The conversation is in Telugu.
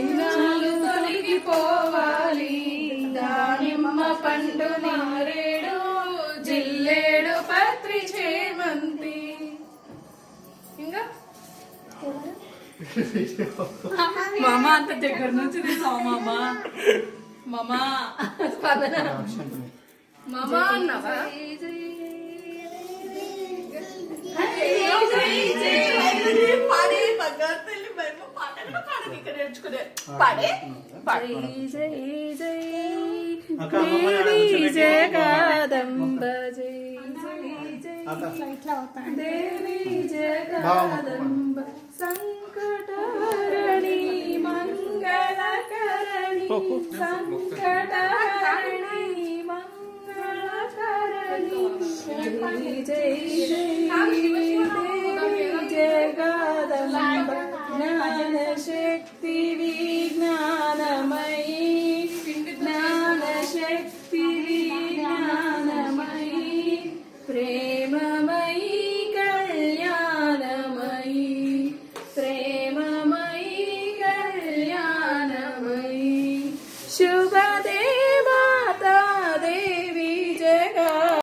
విఘ్నాలు తొలగిపోవాలి. దానిమ్మ పండు నారేడు జిల్లేడు పత్రి చేమంతి. ఇంకా మామ అంత దగ్గర నుంచి తీసావు మామ. మామ మామ అన్నావా? జగదంబ దేవి జగదంబ సంకటహరణి మంగళకరణి సంకటహరణి మంగళకరణి జై జై జగదంబ జ్ఞానశక్తి